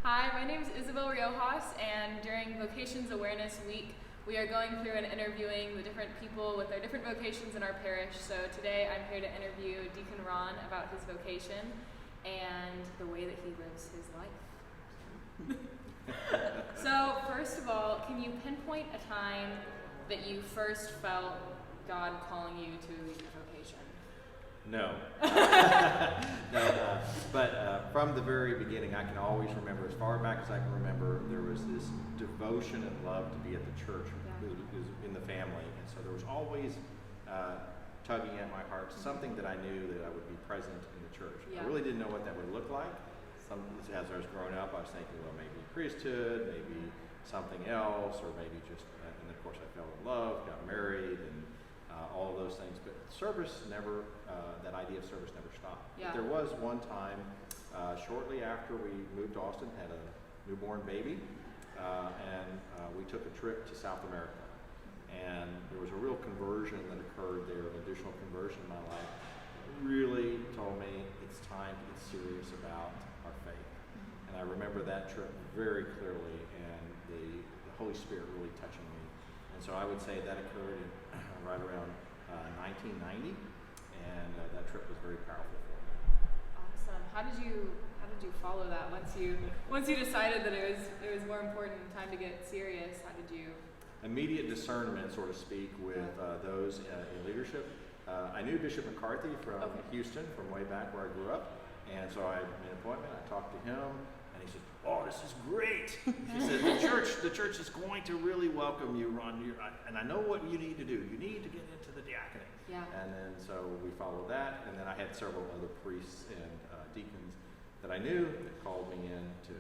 Hi, my name is Isabel Riojas, and during Vocations Awareness Week, we are going through and interviewing the different people with their different vocations in our parish. So today I'm here to interview Deacon Ron about his vocation and the way that he lives his life. So first of all, can you pinpoint a time that you first felt God calling you to your vocation? No. But from the very beginning, I can always remember, as far back as I can remember, there was this devotion and love to be at the church, in the family. And so there was always tugging at my heart, something that I knew that I would be present in the church. Yeah. I really didn't know what that would look like. As I was growing up, I was thinking, well, maybe priesthood, maybe something else, or maybe just, and of course I fell in love, got married, and all of those things. But service never, that idea of service never stopped. Yeah. But there was one time, shortly after we moved to Austin, had a newborn baby, and we took a trip to South America. And there was a real conversion that occurred there, an additional conversion in my life. It really told me it's time to get serious about our faith. And I remember that trip very clearly, and the Holy Spirit really touching me. And so I would say that occurred in right around 1990, and that trip was very powerful for me. Awesome. How did you follow that once you decided that it was more important, time to get serious? How did you? Immediate discernment, so to speak, with those in leadership. I knew Bishop McCarthy from Houston, from way back where I grew up, and so I made an appointment. I talked to him, and he said, "Oh, this is great." He said, the church is going to really welcome you, Ron. And I know what you need to do. You need to get into the diaconate. Yeah. And then so we followed that, and then I had several other priests and deacons that I knew that called me into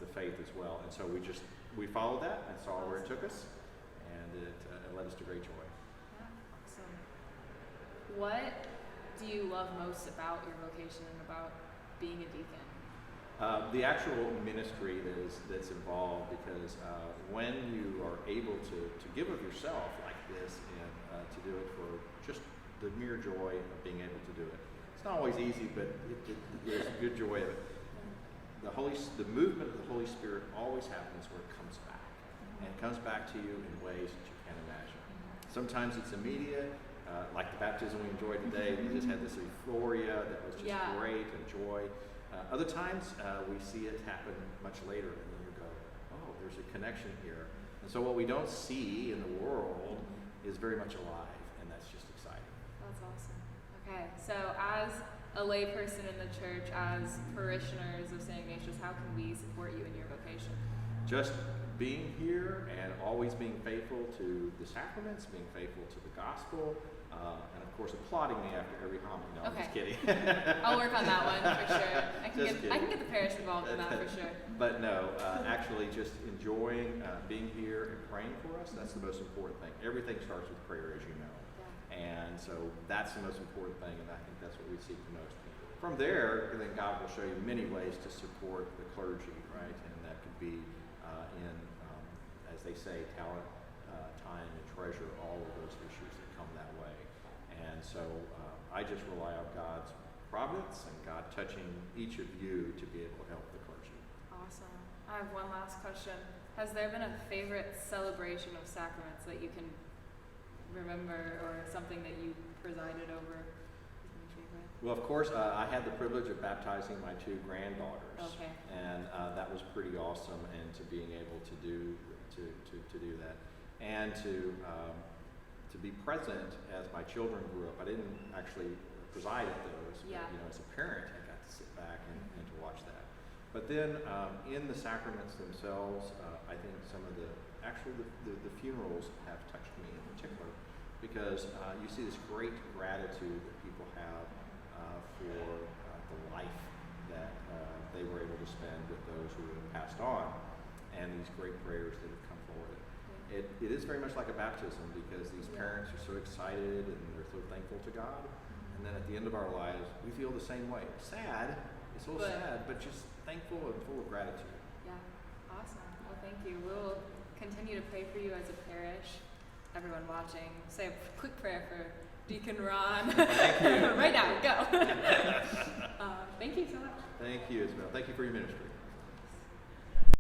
the faith as well. And so we followed that and saw where it took us, and it led us to great joy. Yeah, awesome. What do you love most about your vocation and about being a deacon? The actual ministry that's involved, because when you are able to give of yourself like this and to do it for just the mere joy of being able to do it. It's not always easy, but there's a good joy of it. The movement of the Holy Spirit always happens where it comes back. And it comes back to you in ways that you can't imagine. Sometimes it's immediate, like the baptism we enjoyed today. We just had this euphoria that was just great and joy. Other times we see it happen much later, and then you go, oh, there's a connection here. And so what we don't see in the world is very much alive, and that's just exciting. That's awesome. Okay, so as a layperson in the church, as parishioners of St. Ignatius, how can we support you in your vocation? Just being here and always being faithful to the sacraments, being faithful to the gospel, and of course applauding me after every homily. No, I'm just kidding. I'll work on that one for sure. I can get the parish involved in that for sure. But no, actually just enjoying being here and praying for us, that's the most important thing. Everything starts with prayer, as you know. And so that's the most important thing, and I think that's what we seek the most. From there, then God will show you many ways to support the clergy, right? And that could be in, as they say, talent, time, and treasure, all of those issues that come that way. And so I just rely on God's providence and God touching each of you to be able to help the clergy. Awesome. I have one last question. Has there been a favorite celebration of sacraments that you can remember, or something that you presided over? Well, of course, I had the privilege of baptizing my two granddaughters, and that was pretty awesome. And to being able to do that, and to be present as my children grew up. I didn't actually preside at those, but as a parent, I got to sit back and to watch that. But then in the sacraments themselves, I think some of the funerals have touched me in particular, because you see this great gratitude that people have for the life that they were able to spend with those who have passed on, and these great prayers that have come forward. It is very much like a baptism, because these parents are so excited and they're so thankful to God, and then at the end of our lives, we feel the same way. Sad, it's a little sad, but just thankful and full of gratitude. Yeah, awesome. Well, thank you. We'll continue to pray for you as a parish. Everyone watching, say a quick prayer for Deacon Ron. Thank you. Right now, go. Thank you so much. Thank you, Isabel. Thank you for your ministry.